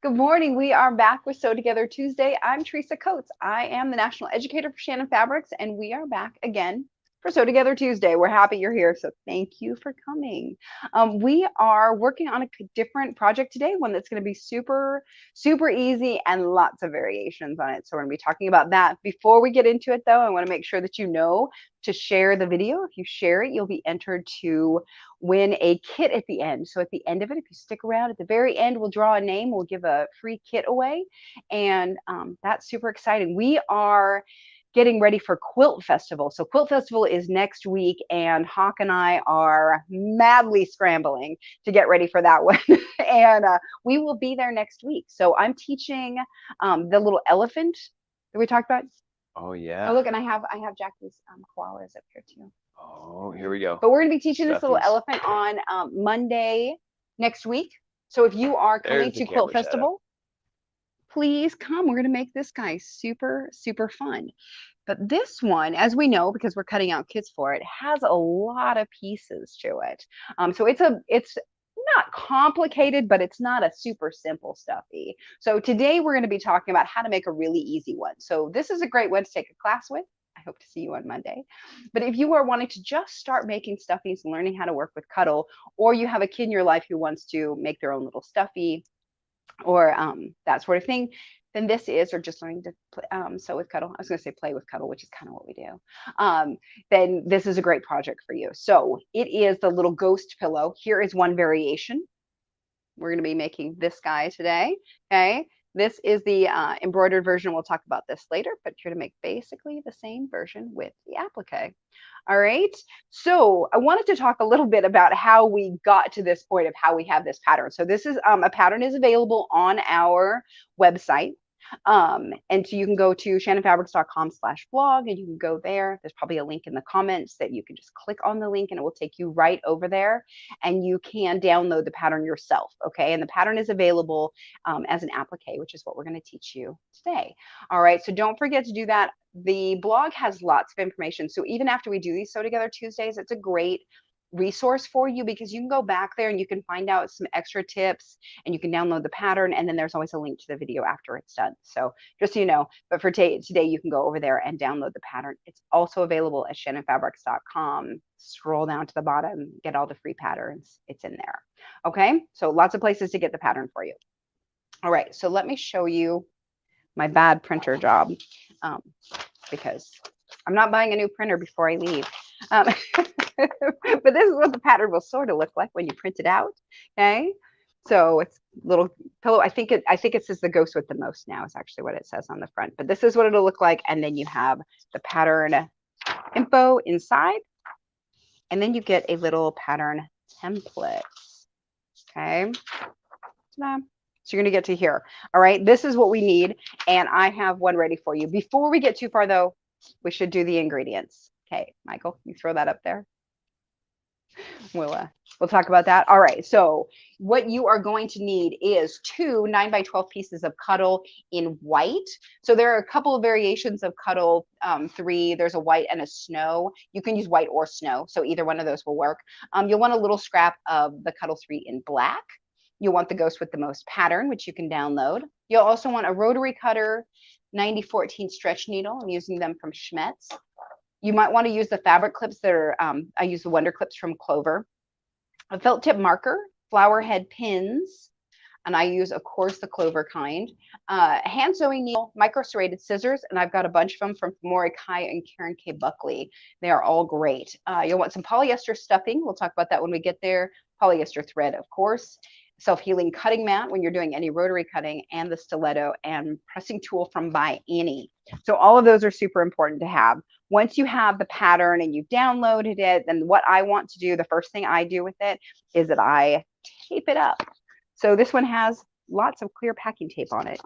Good morning. We are back with Sew Together Tuesday. I'm Teresa Coates. I am the National Educator for Shannon Fabrics, and we are back again for Sew Together Tuesday. We're happy you're here, so thank you for coming. We are working on a different project today, one that's going to be super, super easy and lots of variations on it. So we're going to be talking about that. Before we get into it, though, I want to make sure that you know to share the video. If you share it, you'll be entered to win a kit at the end. So at the end of it, if you stick around at the very end, we'll draw a name, we'll give a free kit away. And that's super exciting. We are getting ready for Quilt Festival. So Quilt Festival is next week, and Hawk and I are madly scrambling to get ready for that one. And we will be there next week. So I'm teaching the little elephant that we talked about. Oh yeah. Oh, look, and I have Jackie's koalas up here too. Oh, here we go. But we're going to be teaching this little Stuffies. elephant on Monday next week. So if you are coming There's the to Quilt camera setup. Festival, please come. We're going to make this guy super, super fun. But this one, as we know, because we're cutting out kits for it, has a lot of pieces to it. So it's not complicated, but it's not a super simple stuffy. So today we're going to be talking about how to make a really easy one. So this is a great one to take a class with. I hope to see you on Monday. But if you are wanting to just start making stuffies and learning how to work with Cuddle, or you have a kid in your life who wants to make their own little stuffy, or that sort of thing, then this is, or just learning to sew with Cuddle. I was going to say play with Cuddle, which is kind of what we do. Then this is a great project for you. So it is the little ghost pillow. Here is one variation. We're going to be making this guy today. Okay. This is the embroidered version. We'll talk about this later, but you're going to make basically the same version with the applique. All right. So I wanted to talk a little bit about how we got to this point of how we have this pattern. So this is a pattern is available on our website. And so you can go to shannonfabrics.com/blog and you can go there. There's probably a link in the comments that you can just click on the link and it will take you right over there and you can download the pattern yourself. Okay. And the pattern is available as an applique, which is what we're going to teach you today. All right. So don't forget to do that. The blog has lots of information. So even after we do these Sew Together Tuesdays, it's a great resource for you because you can go back there and you can find out some extra tips and you can download the pattern, and then there's always a link to the video after it's done. So just so you know, but for today you can go over there and download the pattern. It's also available at shannonfabrics.com. Scroll down to the bottom, get all the free patterns. It's in there. Okay, so lots of places to get the pattern for you. All right, so let me show you my bad printer job because I'm not buying a new printer before I leave. But this is what the pattern will sort of look like when you print it out. Okay, so it's little pillow. I think it says the ghost with the most now is actually what it says on the front. But this is what it'll look like, and then you have the pattern info inside, and then you get a little pattern template. Okay. Ta-da. So you're going to get to here. All right. This is what we need. And I have one ready for you. Before we get too far, though, we should do the ingredients. Okay, Michael, you throw that up there. We'll talk about that. All right. So what you are going to need is 2 9x12 pieces of Cuddle in white. So there are a couple of variations of Cuddle. 3. There's a white and a snow. You can use white or snow. So either one of those will work. You'll want a little scrap of the Cuddle 3 in black. You'll want the ghost with the most pattern, which you can download. You'll also want a rotary cutter, 9014 stretch needle. I'm using them from Schmetz. You might want to use the fabric clips that are, I use the Wonder Clips from Clover. A felt tip marker, flower head pins, and I use, of course, the Clover kind. Hand sewing needle, micro serrated scissors, and I've got a bunch of them from Maury Kai and Karen K. Buckley. They are all great. You'll want some polyester stuffing. We'll talk about that when we get there. Polyester thread, of course. Self-healing cutting mat when you're doing any rotary cutting, and the stiletto and pressing tool from By Annie. So all of those are super important to have. Once you have the pattern and you've downloaded it, then what I want to do, the first thing I do with it is that I tape it up. So this one has lots of clear packing tape on it.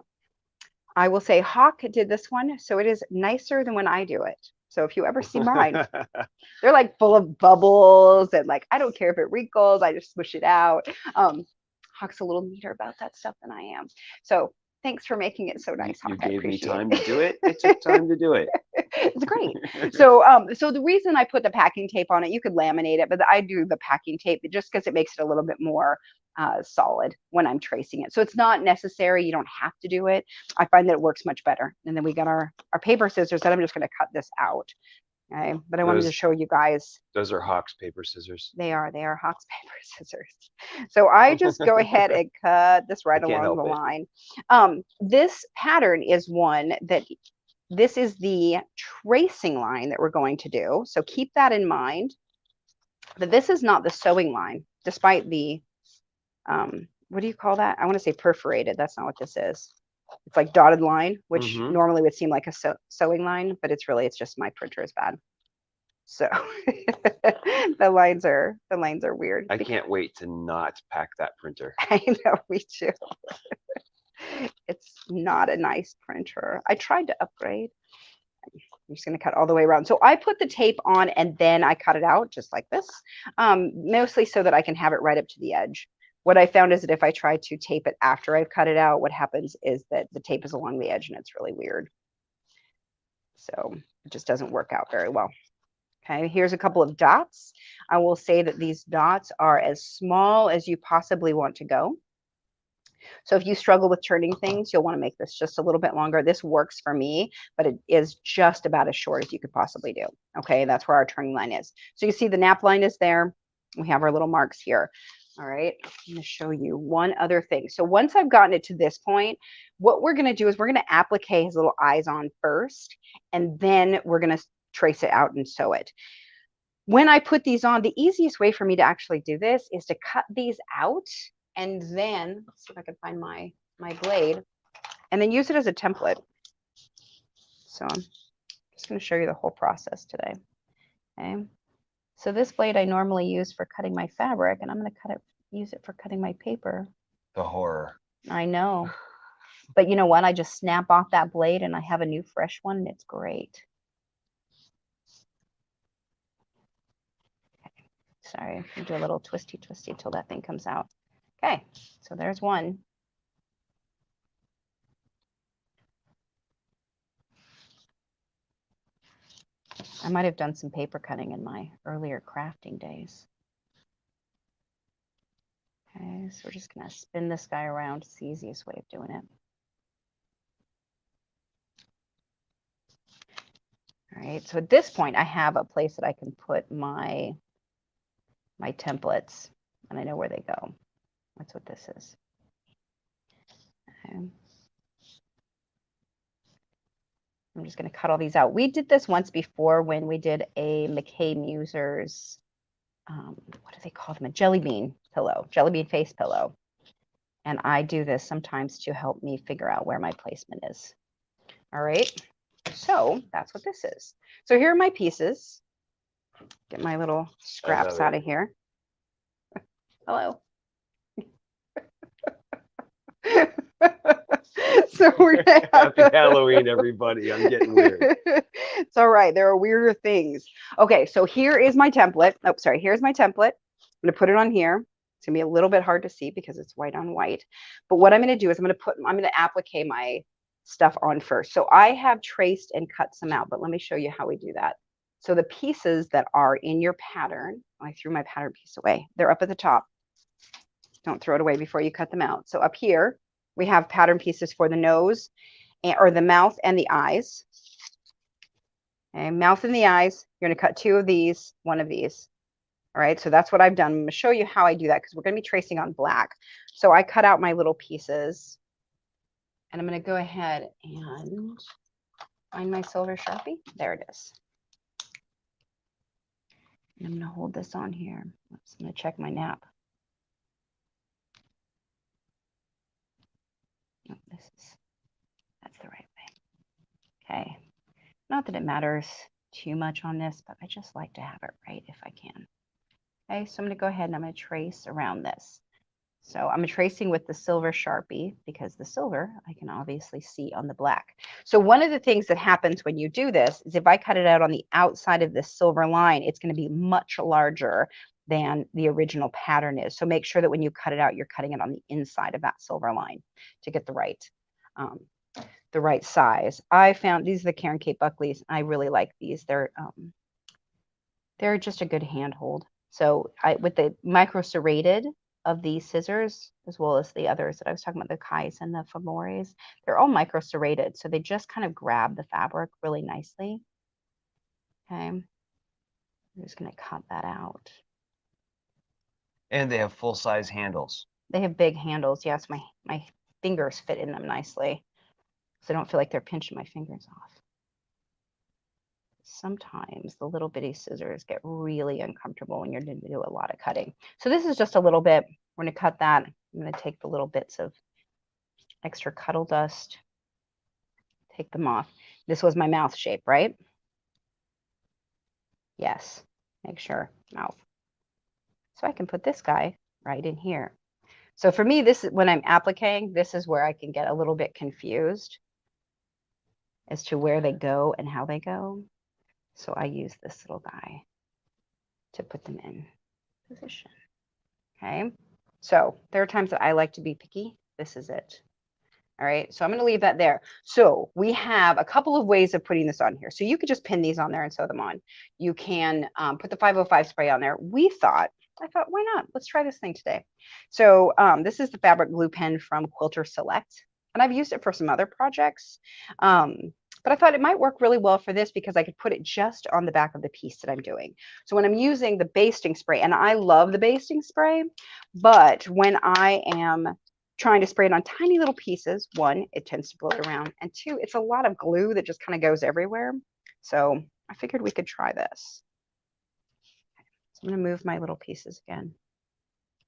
I will say Hawk did this one, so it is nicer than when I do it. So if you ever see mine, they're like full of bubbles and like, I don't care if it wrinkles, I just smush it out. Hawk's a little neater about that stuff than I am. So thanks for making it so nice, Hawk. You gave me time to do it. It took time to do it. It's great. So, so the reason I put the packing tape on it, you could laminate it, but I do the packing tape just because it makes it a little bit more solid when I'm tracing it. So it's not necessary. You don't have to do it. I find that it works much better. And then we got our paper scissors that I'm just going to cut this out. Okay. But I wanted to show you guys. Those are Hawk's paper scissors. They are Hawk's paper scissors. So I just go ahead and cut this right along the line. This pattern is one that this is the tracing line that we're going to do. So keep that in mind, that this is not the sewing line, despite the, what do you call that? I want to say perforated. That's not what this is. It's like dotted line, which normally would seem like a sewing line, but it's just my printer is bad. So the lines are weird. I can't wait to not pack that printer. I know, me too. It's not a nice printer. I tried to upgrade. I'm just going to cut all the way around. So I put the tape on and then I cut it out just like this, mostly so that I can have it right up to the edge. What I found is that if I try to tape it after I've cut it out, what happens is that the tape is along the edge and it's really weird. So it just doesn't work out very well. Okay, here's a couple of dots. I will say that these dots are as small as you possibly want to go. So if you struggle with turning things, you'll want to make this just a little bit longer. This works for me, but it is just about as short as you could possibly do. Okay, that's where our turning line is. So you see the nap line is there. We have our little marks here. All right, I'm going to show you one other thing. So once I've gotten it to this point, what we're going to do is we're going to applique his little eyes on first, and then we're going to trace it out and sew it. When I put these on, the easiest way for me to actually do this is to cut these out and then, let's see if I can find my blade, and then use it as a template. So I'm just going to show you the whole process today. Okay. So this blade I normally use for cutting my fabric, and I'm going to use it for cutting my paper. The horror. I know. But you know what? I just snap off that blade and I have a new fresh one, and it's great. Okay. Sorry, I'm do a little twisty till that thing comes out. Okay, so there's one. I might have done some paper cutting in my earlier crafting days. Okay, so we're just going to spin this guy around. It's the easiest way of doing it. All right, so at this point, I have a place that I can put my templates, and I know where they go. That's what this is. Okay. I'm just going to cut all these out. We did this once before when we did a McKay Musers, what do they call them? A jelly bean pillow, jelly bean face pillow. And I do this sometimes to help me figure out where my placement is. All right, so that's what this is. So here are my pieces. Get my little scraps out of here. Hello. So we're gonna Happy Halloween, everybody. I'm getting weird. It's all right. There are weirder things. Okay, so here is my template. Oh, sorry. Here's my template. I'm going to put it on here. It's going to be a little bit hard to see because it's white on white. But what I'm going to do is I'm going to applique my stuff on first. So I have traced and cut some out, but let me show you how we do that. So the pieces that are in your pattern, I threw my pattern piece away. They're up at the top. Don't throw it away before you cut them out. So up here, we have pattern pieces for the nose or the mouth and the eyes. Okay, mouth and the eyes. You're going to cut 2 of these, 1 of these. All right, so that's what I've done. I'm going to show you how I do that because we're going to be tracing on black. So I cut out my little pieces, and I'm going to go ahead and find my silver Sharpie. There it is. And I'm going to hold this on here. Oops, I'm going to check my nap. Oh, that's the right way. Okay. Not that it matters too much on this, but I just like to have it right if I can. Okay, so I'm going to go ahead and I'm going to trace around this. So I'm tracing with the silver Sharpie because the silver I can obviously see on the black. So one of the things that happens when you do this is if I cut it out on the outside of this silver line, it's going to be much larger than the original pattern is. So make sure that when you cut it out, you're cutting it on the inside of that silver line to get the right the right size. I found these are the Karen Kate Buckley's. I really like these. They're just a good handhold. So I with the micro serrated of these scissors, as well as the others that I was talking about, the Kais and the Femores, they're all micro serrated. So they just kind of grab the fabric really nicely. Okay. I'm just going to cut that out. And they have full-size handles. They have big handles. Yes, my fingers fit in them nicely. So I don't feel like they're pinching my fingers off. Sometimes the little bitty scissors get really uncomfortable when you're going to do a lot of cutting. So this is just a little bit. We're going to cut that. I'm going to take the little bits of extra cuddle dust, take them off. This was my mouth shape, right? Yes, make sure, mouth. So I can put this guy right in here. So for me, this is when I'm appliquing, this is where I can get a little bit confused as to where they go and how they go. So I use this little guy to put them in position. Okay. So there are times that I like to be picky. This is it. All right. So I'm going to leave that there. So we have a couple of ways of putting this on here. So you could just pin these on there and sew them on. You can put the 505 spray on there. I thought, why not? Let's try this thing today. So this is the fabric glue pen from Quilter Select. And I've used it for some other projects. But I thought it might work really well for this because I could put it just on the back of the piece that I'm doing. So when I'm using the basting spray, and I love the basting spray, but when I am trying to spray it on tiny little pieces, one, it tends to blow it around, and two, it's a lot of glue that just kind of goes everywhere. So I figured we could try this. So I'm going to move my little pieces again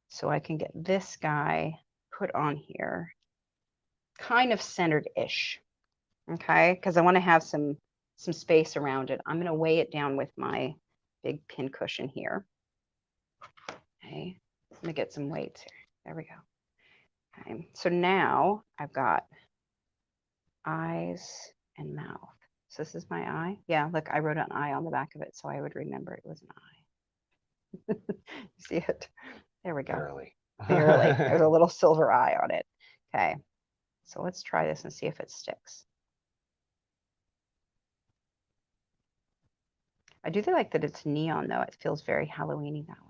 so I can get this guy put on here kind of centered-ish. Okay, because I want to have some space around it. I'm going to weigh it down with my big pin cushion here. Okay, let me get some weights here. There we go. Okay, so now I've got eyes and mouth. So this is my eye. Yeah, look, I wrote an eye on the back of it so I would remember it was an eye. You see it? There we go. Barely. Barely. There's a little silver eye on it. Okay, so let's try this and see if it sticks. I do like that it's neon, though. It feels very Halloween-y that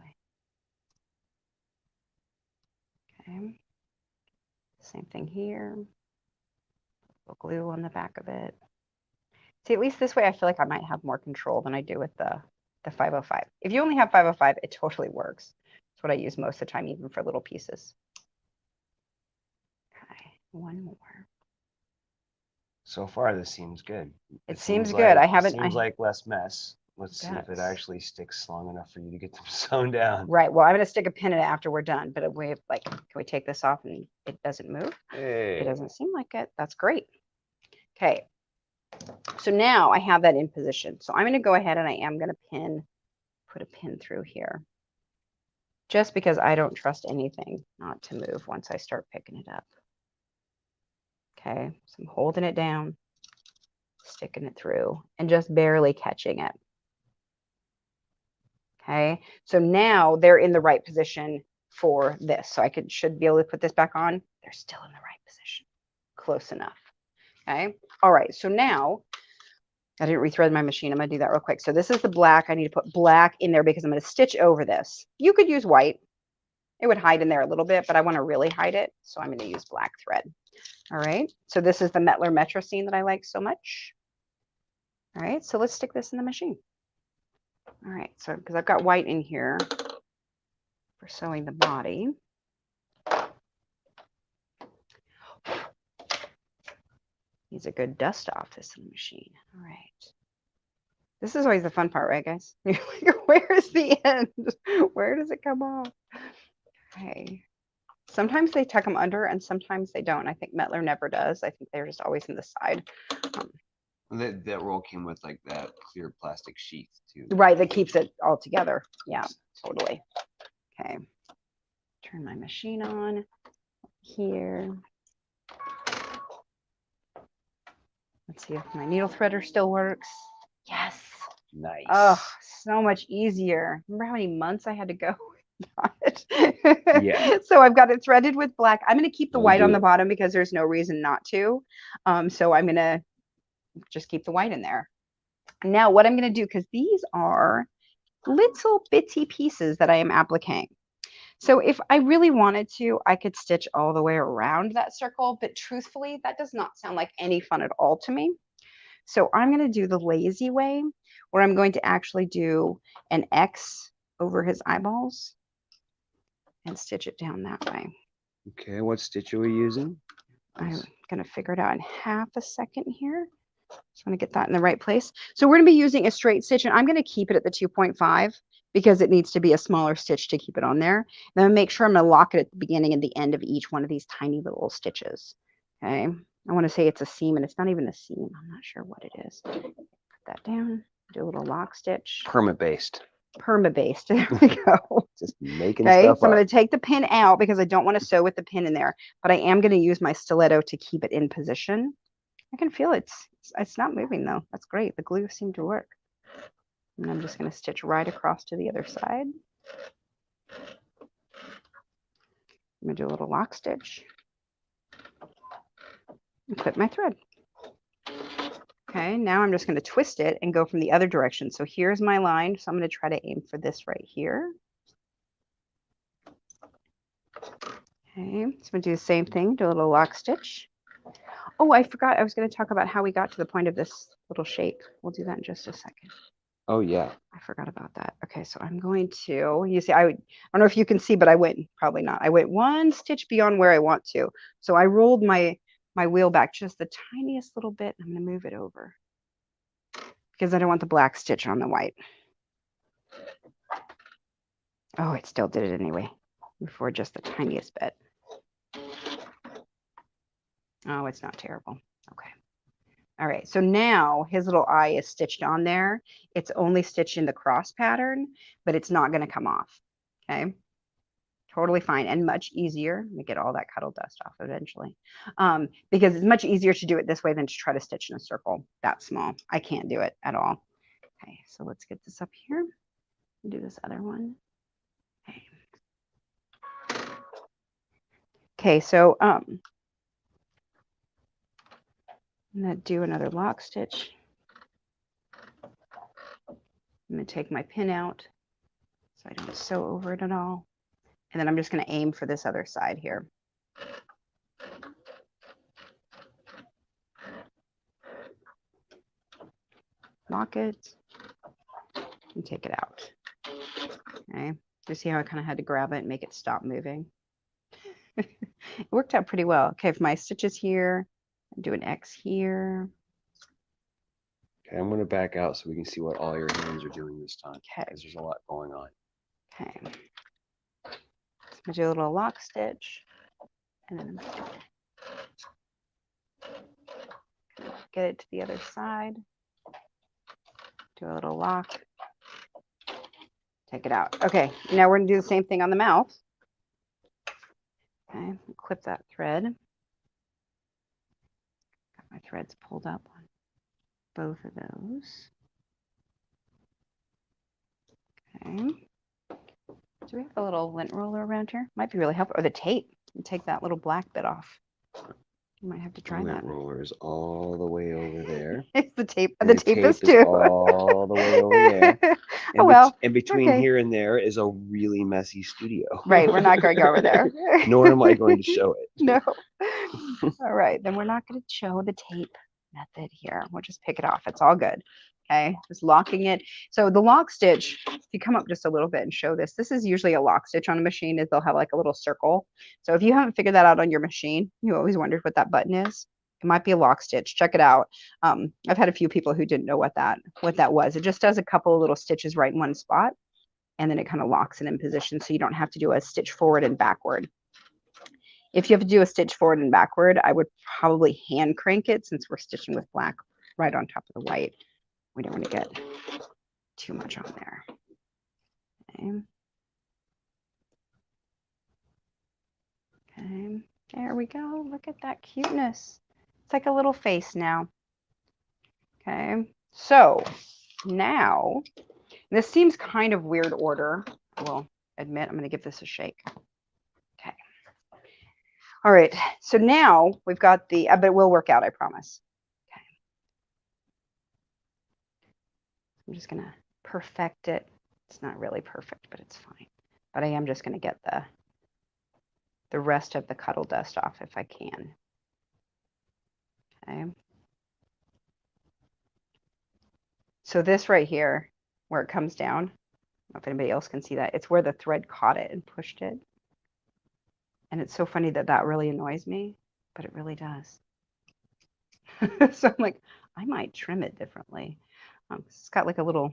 way. Okay. Same thing here. Glue on the back of it. See, at least this way, I feel like I might have more control than I do with the 505. If you only have 505, it totally works. It's what I use most of the time, even for little pieces. Okay, one more. So far, this seems good. It seems good. It seems like less mess. Let's see if it actually sticks long enough for you to get them sewn down. Right. Well, I'm going to stick a pin in it after we're done. But we have, like, can we take this off and it doesn't move? Hey. It doesn't seem like it. That's great. Okay. So now I have that in position. So I'm going to go ahead and I am going to put a pin through here. Just because I don't trust anything not to move once I start picking it up. Okay. So I'm holding it down, sticking it through, and just barely catching it. Okay, so now they're in the right position for this. So I should be able to put this back on. They're still in the right position. Close enough. Okay, all right, so now I didn't rethread my machine. I'm going to do that real quick. So this is the black. I need to put black in there because I'm going to stitch over this. You could use white. It would hide in there a little bit, but I want to really hide it. So I'm going to use black thread. All right, so this is the Metler Metrocene that I like so much. All right, so let's stick this in the machine. All right, so because I've got white in here for sewing the body. Needs a good dust off this machine. All right. This is always the fun part, right, guys? Where is the end? Where does it come off? Okay. Sometimes they tuck them under and sometimes they don't. I think Metler never does. I think they're just always in the side. That roll came with like that clear plastic sheath too. Right, that keeps it all together. Yeah, totally. Okay. Turn my machine on here. Let's see if my needle threader still works. Yes. Nice. Oh, so much easier. Remember how many months I had to go Yeah. So I've got it threaded with black. I'm going to keep the Oh, white on do the it. bottom because there's no reason not to. So I'm going to just keep the white in there. Now what I'm going to do, because these are little bitty pieces that I am appliquing. So if I really wanted to, I could stitch all the way around that circle, but truthfully, that does not sound like any fun at all to me. So I'm going to do the lazy way, where I'm going to actually do an X over his eyeballs and stitch it down that way. Okay, what stitch are we using? I'm going to figure it out in half a second here. Just want to get that in the right place. So we're going to be using a straight stitch, and I'm going to keep it at the 2.5 because it needs to be a smaller stitch to keep it on there. And then make sure I'm going to lock it at the beginning and the end of each one of these tiny little stitches. Okay. I want to say it's a seam, and it's not even a seam. I'm not sure what it is. Put that down. Do a little lock stitch. Perma-based. Perma-based. There we go. Just making Okay, stuff so I'm up. going to take the pin out because I don't want to sew with the pin in there, but I am going to use my stiletto to keep it in position. I can feel it's not moving though. That's great. The glue seemed to work. And I'm just going to stitch right across to the other side. I'm going to do a little lock stitch and clip my thread. Okay, now I'm just going to twist it and go from the other direction. So here's my line. So I'm going to try to aim for this right here. Okay, so I'm going to do the same thing, do a little lock stitch. Oh, I forgot I was going to talk about how we got to the point of this little shape. We'll do that in just a second. Oh, yeah. I forgot about that. Okay, so I'm going to, you see, I don't know if you can see, but I went, probably not. I went one stitch beyond where I want to. So I rolled my wheel back just the tiniest little bit. I'm going to move it over because I don't want the black stitch on the white. Oh, it still did it anyway, before just the tiniest bit. Oh, it's not terrible. Okay. All right, so now his little eye is stitched on there. It's only stitched in the cross pattern, but it's not going to come off. Okay. Totally fine and much easier. Let me get all that cuddle dust off eventually. Because it's much easier to do it this way than to try to stitch in a circle that small. I can't do it at all. Okay, so let's get this up here. Do this other one. Okay. Okay, so I'm gonna do another lock stitch. I'm gonna take my pin out so I don't sew over it at all. And then I'm just gonna aim for this other side here. Lock it and take it out. Okay, you see how I kind of had to grab it and make it stop moving? It worked out pretty well. Okay, for my stitches here, do an X here. Okay, I'm going to back out so we can see what all your hands are doing this time. Okay. Because there's a lot going on. Okay. So I'm going to do a little lock stitch. And then get it to the other side. Do a little lock. Take it out. Okay, now we're going to do the same thing on the mouth. Okay, clip that thread. Got my threads pulled up on both of those. Okay. Do we have a little lint roller around here? Might be really helpful. Or the tape. And take that little black bit off. You might have to try that. The roller is all the way over there. It's the tape. And The tape is too. all the way over there. Oh well. And between okay. here and there is a really messy studio. Right. We're not going to go over there. Nor am I going to show it. No. All right. Then we're not going to show the tape method here. We'll just pick it off. It's all good. Okay. Just locking it. So the lock stitch, if you come up just a little bit and show this, this is usually a lock stitch on a machine is they'll have like a little circle. So if you haven't figured that out on your machine, you always wondered what that button is. It might be a lock stitch. Check it out. I've had a few people who didn't know what that was. It just does a couple of little stitches right in one spot, and then it kind of locks it in position so you don't have to do a stitch forward and backward. If you have to do a stitch forward and backward, I would probably hand crank it since we're stitching with black right on top of the white. We don't want to get too much on there. Okay. Okay. There we go. Look at that cuteness. It's like a little face now. Okay. So now, this seems kind of weird order. Well, admit I'm going to give this a shake. Okay. All right. So now we've got the, but it will work out, I promise. Okay. I'm just going to perfect it. It's not really perfect, but it's fine. But I am just going to get the rest of the cuddle dust off if I can. Okay. So this right here, where it comes down, I don't know if anybody else can see that. It's where the thread caught it and pushed it. And it's so funny that that really annoys me, but it really does. So I'm like, I might trim it differently. It's got like a little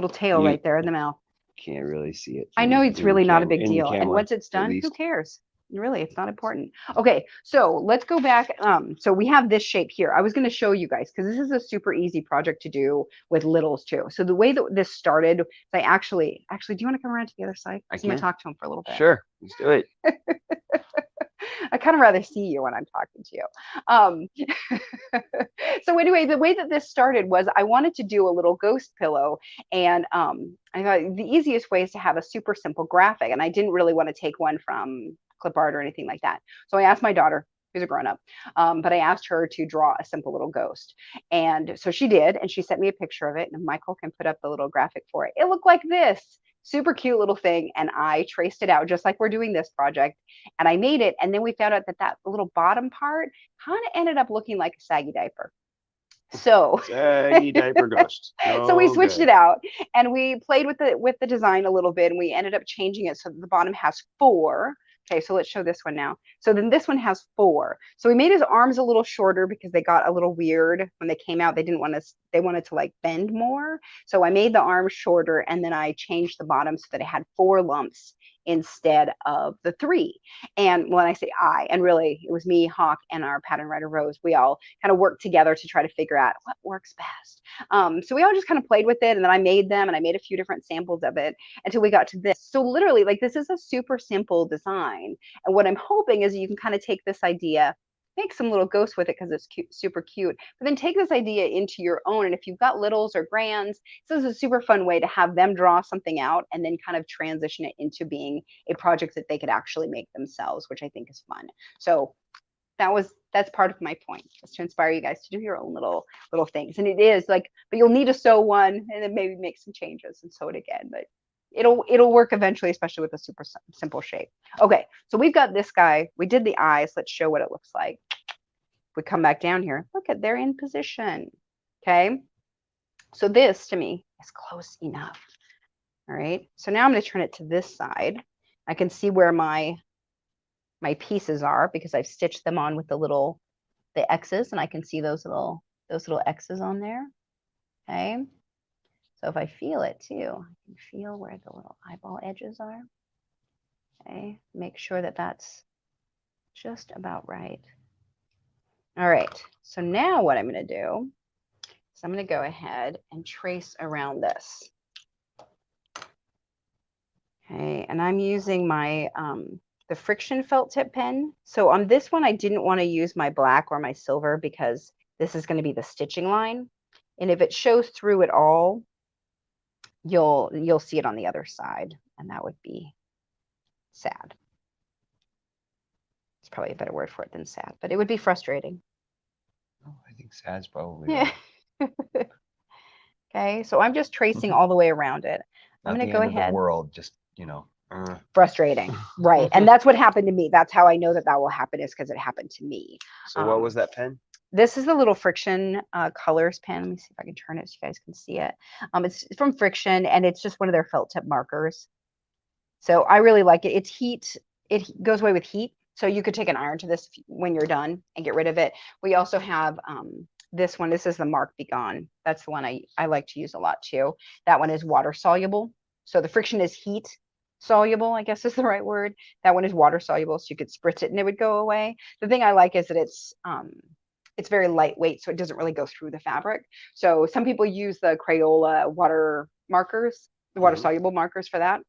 tail right there in the mouth. Can't really see it. I know it's really not a big deal. And once it's done, who cares? Really, it's not important. Okay, so let's go back. So we have this shape here. I was going to show you guys because this is a super easy project to do with littles too. So the way that this started, I actually, do you want to come around to the other side? I'm going to talk to him for a little bit. Sure, let's do it. I kind of rather see you when I'm talking to you. So anyway, the way that this started was I wanted to do a little ghost pillow, and I thought the easiest way is to have a super simple graphic, and I didn't really want to take one from clip art or anything like that. So I asked my daughter, who's a grown up, but I asked her to draw a simple little ghost. And so she did, and she sent me a picture of it, and Michael can put up the little graphic for it. It looked like this. Super cute little thing. And I traced it out just like we're doing this project. And I made it. And then we found out that that little bottom part kind of ended up looking like a saggy diaper. So saggy diaper ghost. So we switched it out and we played with the design a little bit, and we ended up changing it so that the bottom has 4. Okay, so let's show this one now. So then this one has 4. So we made his arms a little shorter because they got a little weird when they came out. They wanted to like bend more. So I made the arms shorter, and then I changed the bottom so that it had 4 lumps instead of the 3. And when I say I, and really it was me, Hawk, and our pattern writer Rose, we all kind of worked together to try to figure out what works best. So we all just kind of played with it, and then I made them, and I made a few different samples of it until we got to this. So literally, like, this is a super simple design. And what I'm hoping is you can kind of take this idea, make some little ghosts with it because it's cute, super cute, but then take this idea into your own. And if you've got littles or grands, this is a super fun way to have them draw something out and then kind of transition it into being a project that they could actually make themselves, which I think is fun. So that's part of my point, is to inspire you guys to do your own little things. And it is like, but you'll need to sew one and then maybe make some changes and sew it again. But it'll work eventually, especially with a super simple shape. Okay, so we've got this guy. We did the eyes. Let's show what it looks like. If we come back down here, look at, they're in position. Okay, so this to me is close enough. All right, so now I'm going to turn it to this side. I can see where my pieces are because I've stitched them on with the X's, and I can see those little X's on there. Okay, so if I feel it too, I can feel where the little eyeball edges are. Okay, make sure that that's just about right. All right, so now what I'm going to do is I'm going to go ahead and trace around this. Okay, and I'm using my the friction felt tip pen. So on this one, I didn't want to use my black or my silver because this is going to be the stitching line. And if it shows through it all, you'll see it on the other side, and that would be sad. It's probably a better word for it than sad, but it would be frustrating. Oh, I think sad's probably yeah. Okay, so I'm just tracing all the way around it. I'm going to go ahead. The world, just frustrating, right? And that's what happened to me. That's how I know that will happen, is because it happened to me. So what was that pen? This is the little Friction Colors pen. Let me see if I can turn it so you guys can see it. It's from Friction, and it's just one of their felt tip markers. So I really like it. It's heat. It goes away with heat. So you could take an iron to this when you're done and get rid of it. We also have this one. This is the Mark Be Gone. That's the one I like to use a lot too. That one is water soluble. So the Friction is heat soluble, I guess is the right word. That one is water soluble, so you could spritz it and it would go away. The thing I like is that it's very lightweight, so it doesn't really go through the fabric. So some people use the Crayola water markers, the water soluble markers for that.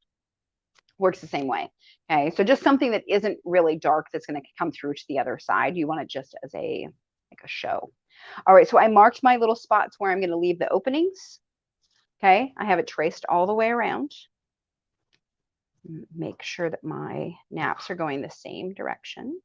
Works the same way. Okay, so just something that isn't really dark that's going to come through to the other side. You want it just as a show. All right, so I marked my little spots where I'm going to leave the openings. Okay, I have it traced all the way around. Make sure that my naps are going the same direction.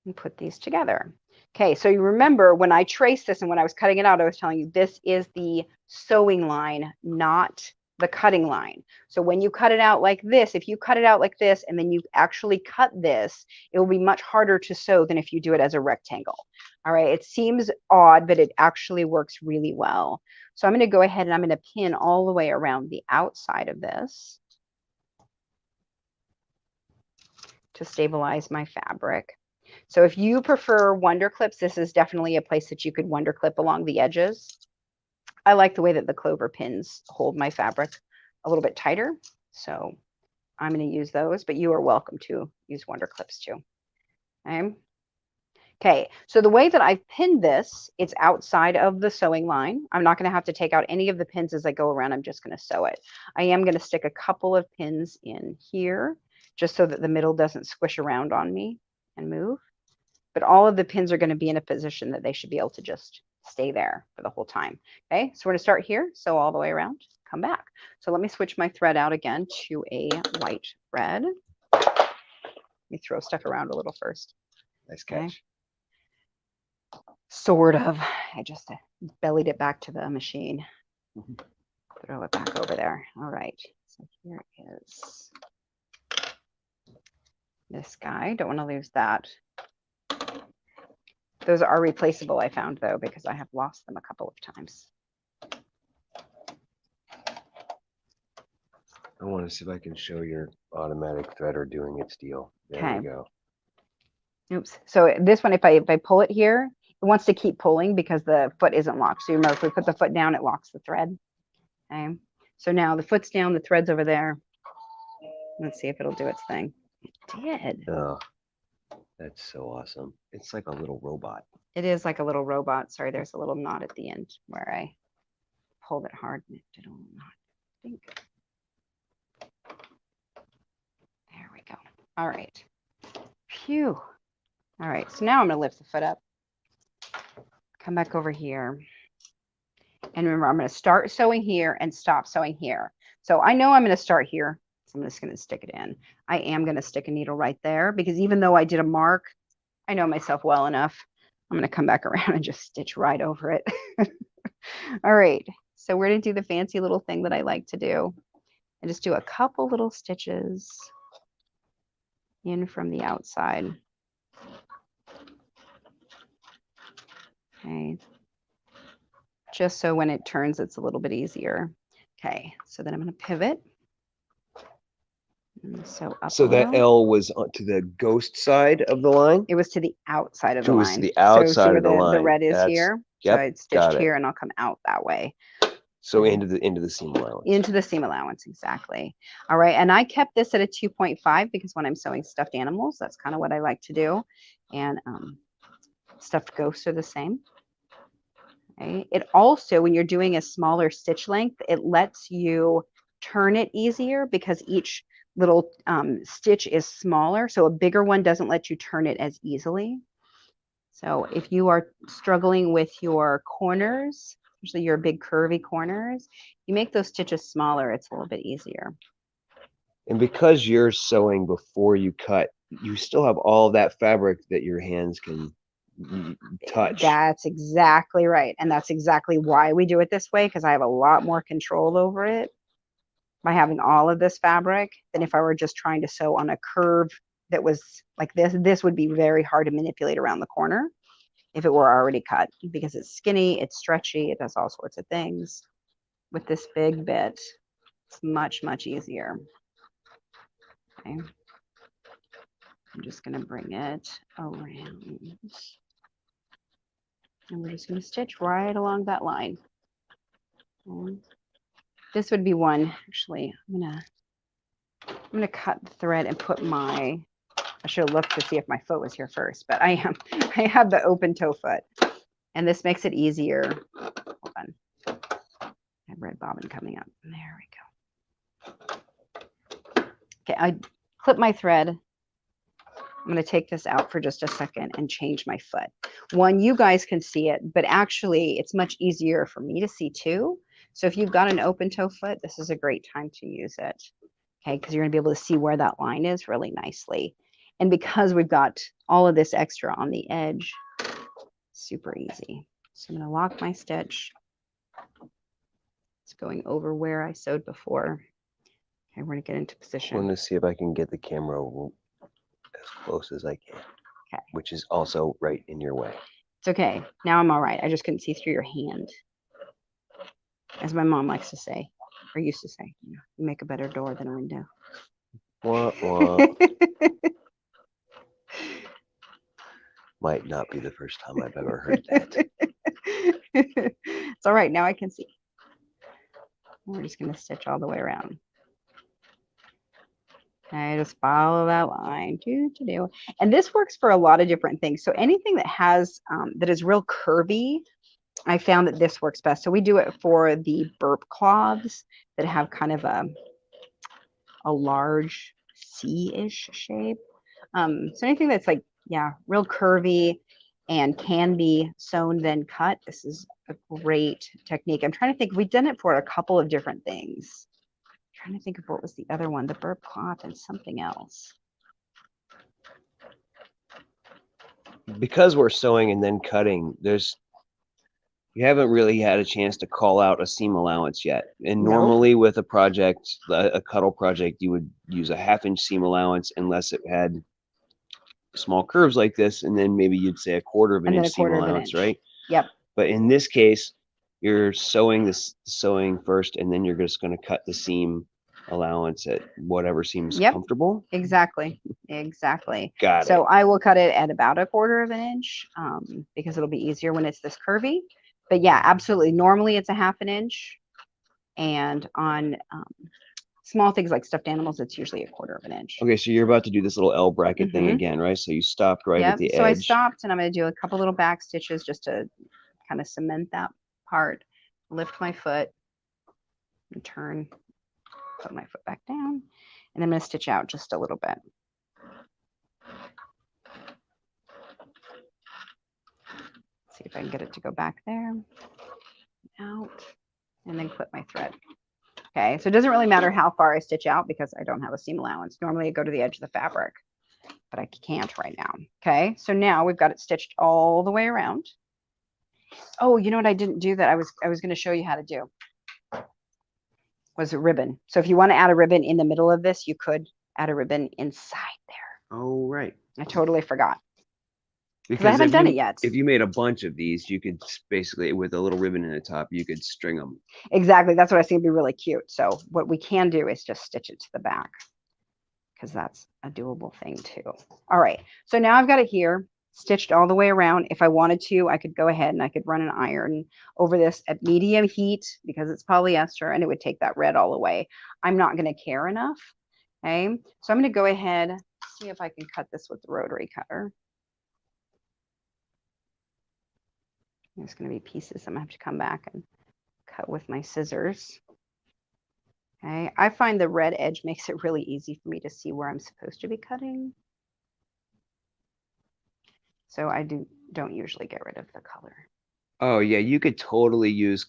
And put these together. Okay, so you remember when I traced this and when I was cutting it out, I was telling you this is the sewing line, not the cutting line. So when you cut it out like this, if you cut it out like this and then you actually cut this, it will be much harder to sew than if you do it as a rectangle. All right, it seems odd, but it actually works really well. So I'm going to go ahead and I'm going to pin all the way around the outside of this to stabilize my fabric. So if you prefer wonder clips, this is definitely a place that you could wonder clip along the edges. I like the way that the clover pins hold my fabric a little bit tighter. So I'm going to use those, but you are welcome to use wonder clips too. Okay. Okay, so the way that I've pinned this, it's outside of the sewing line. I'm not going to have to take out any of the pins as I go around. I'm just going to sew it. I am going to stick a couple of pins in here just so that the middle doesn't squish around on me and move. But all of the pins are going to be in a position that they should be able to just stay there for the whole time. Okay, so we're going to start here, sew all the way around, come back. So let me switch my thread out again to a white thread. Let me throw stuff around a little first. Nice catch. Okay. Sort of. I just bellied it back to the machine. Throw it back over there. All right. So here is this guy. Don't want to lose that. Those are replaceable, I found, though, because I have lost them a couple of times. I want to see if I can show your automatic threader doing its deal. There we go. Oops. So this one, if I pull it here, it wants to keep pulling because the foot isn't locked. So you remember, if we put the foot down, it locks the thread. Okay. So now the foot's down, the thread's over there. Let's see if it'll do its thing. It did. Oh, that's so awesome. It's like a little robot. It is like a little robot. Sorry, there's a little knot at the end where I pulled it hard and it did a little knot. I think. There we go. All right. Phew. All right. So now I'm going to lift the foot up. Come back over here. And remember, I'm going to start sewing here and stop sewing here. So I know I'm going to start here. So I'm just going to stick it in. I am going to stick a needle right there because even though I did a mark, I know myself well enough. I'm going to come back around and just stitch right over it. All right. So we're going to do the fancy little thing that I like to do. And just do a couple little stitches in from the outside. Okay. Just so when it turns, it's a little bit easier. Okay. So then I'm going to pivot. So that L was to the ghost side of the line? It was to the outside of the line. It was to the outside of the line. The red is here. Yep, so I'd stitched here and I'll come out that way. So into the seam allowance. Into the seam allowance, exactly. All right, and I kept this at a 2.5 because when I'm sewing stuffed animals, that's kind of what I like to do. And stuffed ghosts are the same. Okay. It also, when you're doing a smaller stitch length, it lets you turn it easier because each little stitch is smaller. So a bigger one doesn't let you turn it as easily. So if you are struggling with your corners, especially your big curvy corners, you make those stitches smaller, it's a little bit easier. And because you're sewing before you cut, you still have all that fabric that your hands can touch. That's exactly right. And that's exactly why we do it this way, because I have a lot more control over it by having all of this fabric than if I were just trying to sew on a curve that was like this. This would be very hard to manipulate around the corner if it were already cut because it's skinny, it's stretchy, it does all sorts of things. With this big bit, it's much, much easier. Okay. I'm just going to bring it around. And we're just going to stitch right along that line. Okay. This would be one, actually, I'm going to cut the thread and put my, I should have looked to see if my foot was here first, but I have the open toe foot. And this makes it easier. Hold on. I have red bobbin coming up. There we go. Okay, I clip my thread. I'm going to take this out for just a second and change my foot. One, you guys can see it, but actually it's much easier for me to see too. So if you've got an open toe foot, this is a great time to use it. Okay, because you're going to be able to see where that line is really nicely. And because we've got all of this extra on the edge, super easy. So I'm going to lock my stitch. It's going over where I sewed before. Okay, we're going to get into I'm position. going to see if I can get the camera as close as I can, Okay. which is also right in your way. It's okay. Now I'm all right. I just couldn't see through your hand. As my mom likes to say, or used to say, you make a better door than a window. Wah, wah. Might not be the first time I've ever heard that. It's all right. Now I can see. We're just going to stitch all the way around. Okay, just follow that line. And this works for a lot of different things. So anything that has, that is real curvy, I found that this works best. So we do it for the burp cloths that have kind of a large C-ish shape. So anything that's like, yeah, real curvy and can be sewn then cut, this is a great technique. I'm trying to think, we've done it for a couple of different things. I'm trying to think of what was the other one, the burp cloth and something else. Because we're sewing and then cutting, you haven't really had a chance to call out a seam allowance yet. And Nope. normally with a project, a cuddle project, you would use a 1/2-inch seam allowance unless it had small curves like this, and then maybe you'd say a 1/4 of an And then inch a seam 1/4 of an allowance, inch. right? Yep. But in this case, you're sewing first, and then you're just going to cut the seam allowance at whatever seems Yep. comfortable. Exactly. Exactly. Got So it. I will cut it at about a 1/4 of an inch because it'll be easier when it's this curvy. But yeah, absolutely. Normally it's a 1/2 an inch. And on small things like stuffed animals, it's usually a 1/4 of an inch. Okay, so you're about to do this little L bracket thing again, right? So you stopped right at the So I edge. stopped and I'm going to do a couple little back stitches just to kind of cement that part. Lift my foot and turn, put my foot back down. And I'm going to stitch out just a little bit. See if I can get it to go back there, out, and then clip my thread. Okay, so it doesn't really matter how far I stitch out because I don't have a seam allowance. Normally I go to the edge of the fabric, but I can't right now. Okay, so now we've got it stitched all the way around. Oh, you know what I didn't do that I was going to show you how to do was a ribbon. So if you want to add a ribbon in the middle of this, you could add a ribbon inside there. Oh, right. I totally forgot. Because I haven't done it yet. If you made a bunch of these, you could basically, with a little ribbon in the top, you could string them. Exactly. That's what I think would be really cute. So what we can do is just stitch it to the back because that's a doable thing too. All right. So now I've got it here stitched all the way around. If I wanted to, I could go ahead and I could run an iron over this at medium heat because it's polyester and it would take that red all away. I'm not going to care enough. Okay. So I'm going to go ahead, see if I can cut this with the rotary cutter. There's going to be pieces I'm going to have to come back and cut with my scissors. Okay, I find the red edge makes it really easy for me to see where I'm supposed to be cutting. So I don't usually get rid of the color. Oh yeah, you could totally use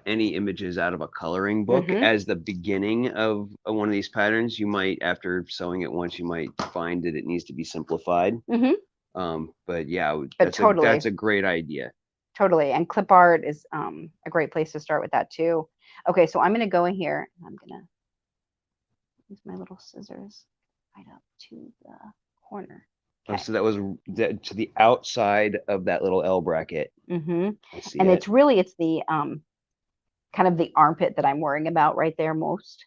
any images out of a coloring book as the beginning of one of these patterns. You might, after sewing it once, you might find that it needs to be simplified. But yeah, that's a great idea. Totally. And clip art is a great place to start with that too. Okay, so I'm going to go in here and I'm going to use my little scissors right up to the corner. Okay. Oh, so that was to the outside of that little L bracket. And it's the kind of the armpit that I'm worrying about right there most.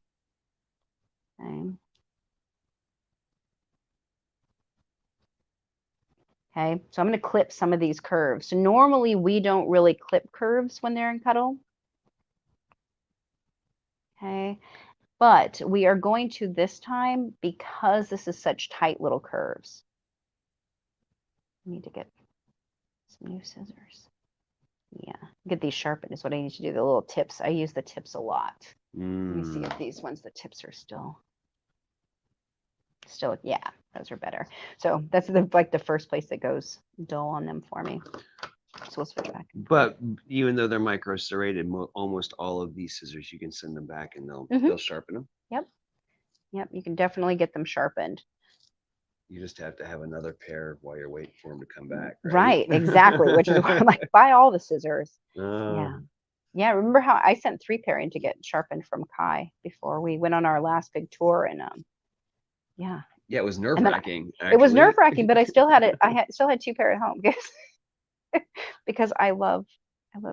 Okay, so I'm going to clip some of these curves. So normally we don't really clip curves when they're in Cuddle. Okay, but we are going to this time because this is such tight little curves. I need to get some new scissors. Yeah, get these sharpened is what I need to do. The little tips. I use the tips a lot. Let me see if these ones, the tips are still, yeah, those are better. So that's like the first place that goes dull on them for me. So we'll switch back. But even though they're micro serrated, almost all of these scissors, you can send them back and they'll sharpen them. Yep. Yep. You can definitely get them sharpened. You just have to have another pair while you're waiting for them to come back, right? Right, exactly. Which is why I'm like, buy all the scissors. Yeah. Yeah. Remember how I sent 3 pair in to get sharpened from Kai before we went on our last big tour, and yeah. Yeah, it was nerve-wracking. It was nerve-wracking, but I still had it. Still had 2 pair at home because I love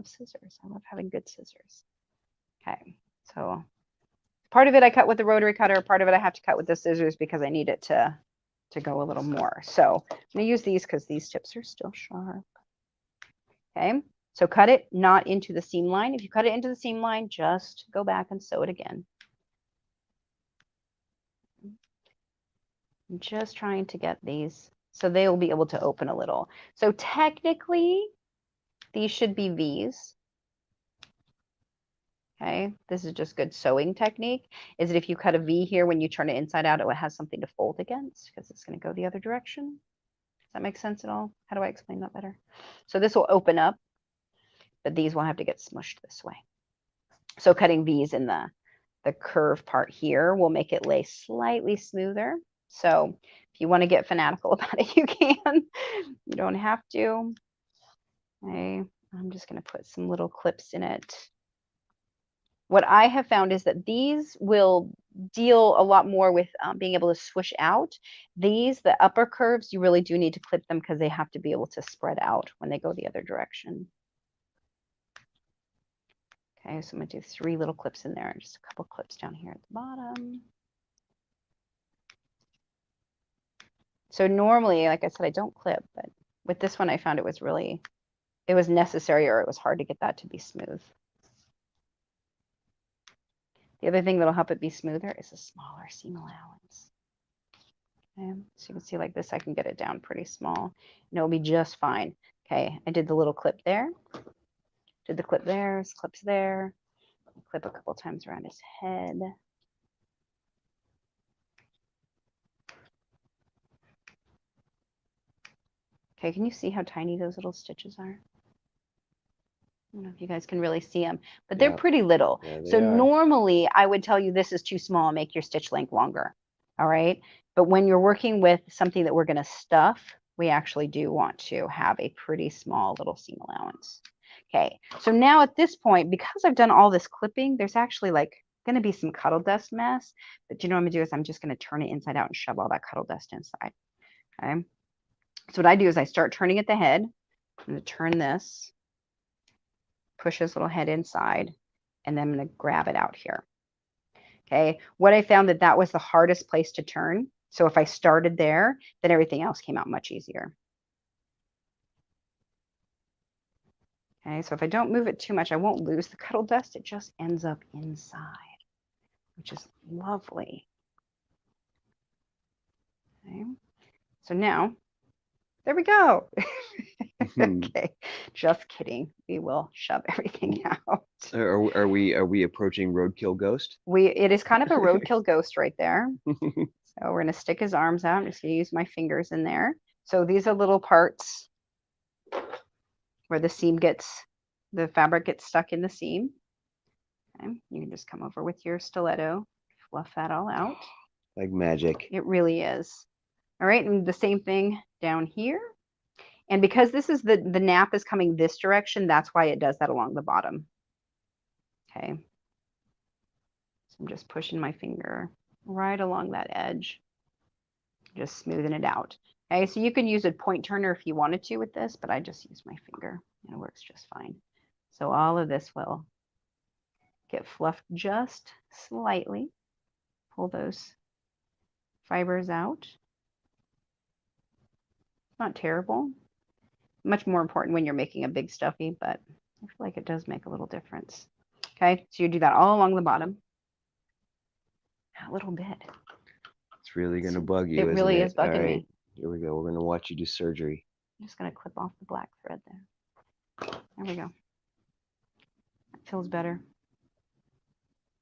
scissors. I love having good scissors. Okay. So part of it I cut with the rotary cutter, part of it I have to cut with the scissors because I need it to go a little more. So I'm going to use these because these tips are still sharp. Okay, so cut it not into the seam line. If you cut it into the seam line, just go back and sew it again. I'm just trying to get these so they'll be able to open a little. So technically, these should be V's. Okay, this is just good sewing technique. Is that if you cut a V here, when you turn it inside out, it has something to fold against because it's going to go the other direction. Does that make sense at all? How do I explain that better? So this will open up, but these will have to get smushed this way. So cutting V's in the curve part here will make it lay slightly smoother. So if you want to get fanatical about it, you can. You don't have to. Okay, I'm just going to put some little clips in it. What I have found is that these will deal a lot more with being able to swish out. These, the upper curves, you really do need to clip them because they have to be able to spread out when they go the other direction. Okay, so I'm going to do 3 little clips in there, just a couple clips down here at the bottom. So normally, like I said, I don't clip, but with this one, I found it was necessary, or it was hard to get that to be smooth. The other thing that'll help it be smoother is a smaller seam allowance. Okay, so you can see like this, I can get it down pretty small, and it'll be just fine. Okay, I did the little clip there, did the clip there, clips there, clip a couple times around his head. Okay, can you see how tiny those little stitches are? I don't know if you guys can really see them, but they're pretty little. Yeah, so normally I would tell you this is too small, make your stitch length longer. All right. But when you're working with something that we're going to stuff, we actually do want to have a pretty small little seam allowance. Okay. So now at this point, because I've done all this clipping, there's actually like going to be some cuddle dust mess. But you know what I'm going to do is I'm just going to turn it inside out and shove all that cuddle dust inside. Okay. So what I do is I start turning at the head. I'm going to turn this, push his little head inside, and then I'm going to grab it out here. Okay, what I found that was the hardest place to turn. So if I started there, then everything else came out much easier. Okay, so if I don't move it too much, I won't lose the cuddle dust. It just ends up inside, which is lovely. Okay, so now, there we go. Okay, just kidding. We will shove everything out. Are we approaching roadkill ghost? It is kind of a roadkill ghost right there. So we're going to stick his arms out. I'm just going to use my fingers in there. So these are little parts where the fabric gets stuck in the seam. Okay. You can just come over with your stiletto, fluff that all out. Like magic. It really is. All right, and the same thing down here. And because this is the nap is coming this direction, that's why it does that along the bottom. Okay. So I'm just pushing my finger right along that edge, just smoothing it out. Okay, so you can use a point turner if you wanted to with this, but I just use my finger and it works just fine. So all of this will get fluffed just slightly. Pull those fibers out. Not terrible. Much more important when you're making a big stuffy, but I feel like it does make a little difference. Okay, so you do that all along the bottom. A little bit. It's really going to bug you, It really is bugging me. Here we go. We're going to watch you do surgery. I'm just going to clip off the black thread there. There we go. That feels better.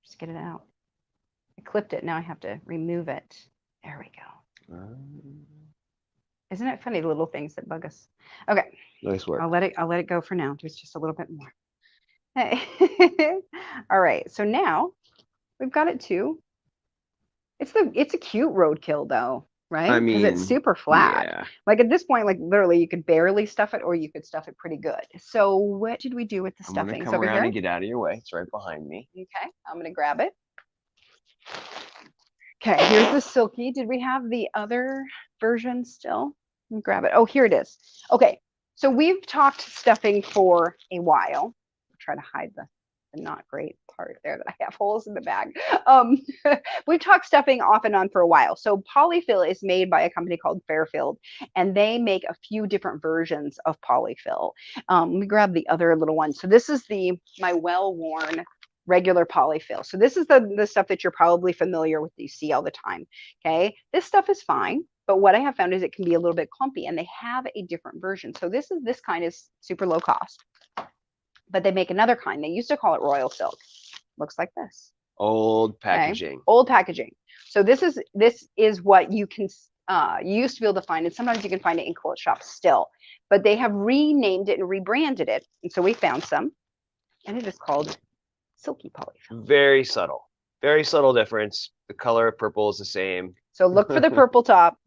Just get it out. I clipped it. Now I have to remove it. There we go. Isn't it funny, the little things that bug us? Okay, Nice work. I'll let it go for now. There's just a little bit more. Hey. All right, so now we've got it too. It's a cute roadkill though, I right? Because it's mean, super flat. yeah. Like at this point, like literally you could barely stuff it or you could stuff it pretty good. So what did we do with the I'm gonna stuffings come over around here? and get out of your way. It's right behind me. Okay, I'm gonna grab it. Okay, here's the silky. Did we have the other version still? Let me grab it. Oh, here it is. Okay, so we've talked stuffing for a while. I'll try to hide the not great part there that I have holes in the bag. Um, we've talked stuffing off and on for a while. So polyfill is made by a company called Fairfield, and they make a few different versions of polyfill. Let me grab the other little one. So this is my well-worn regular polyfill. So this is the stuff that you're probably familiar with, that you see all the time. Okay, this stuff is fine, but what I have found is it can be a little bit clumpy, and they have a different version. So this kind is super low cost, but they make another kind. They used to call it royal silk. Looks like this. Old Okay, packaging. old packaging. So this is what you can you used to be able to find, and sometimes you can find it in quilt shops still, but they have renamed it and rebranded it. And so we found some, and it is called silky polyfill. Very subtle. Very subtle difference. The color of purple is the same. So look for the purple top